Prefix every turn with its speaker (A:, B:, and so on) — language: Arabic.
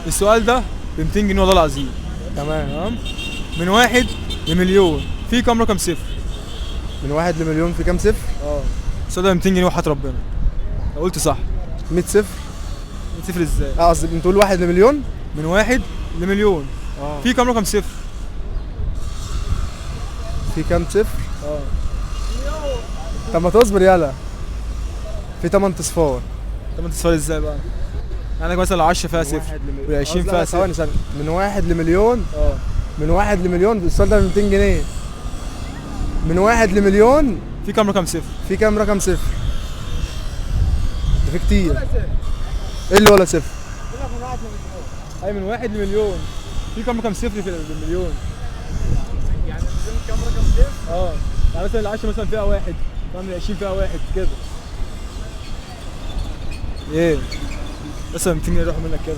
A: السؤال ده ب 200 جنيه والله العظيم. تمام. من 1 لمليون في كام رقم صفر؟
B: من 1 لمليون في كام صفر؟
A: السؤال ده ب 200 جنيه وحياة ربنا لو قلت صح.
B: 100 صفر.
A: صفر ازاي؟
B: قصدي بتقول 1 لمليون؟
A: من 1 لمليون في كام رقم صفر؟
B: في كام صفر؟ طب ما تصبر يلا. في 8 اصفار.
A: طب انت السؤال ازاي بقى؟ عندك مثلا 10 فيها صفر و20 فيها صفر.
B: ثواني. من 1 لمليون.
A: اه
B: من 1 لمليون السؤال ده ب 200 جنيه. من 1 لمليون
A: في كام رقم صفر؟
B: في كام رقم صفر؟ ده في كتير. ايه اللي ولا صفر؟
A: اي من 1 لمليون في كام رقم صفر في المليون؟ يعني المليون كام رقم صفر؟ يعني مثلا ال10 مثلا فيها واحد، مثلا ال20 فيها واحد كده. ايه؟ مثلا 200 جنيه يروحوا منك كده.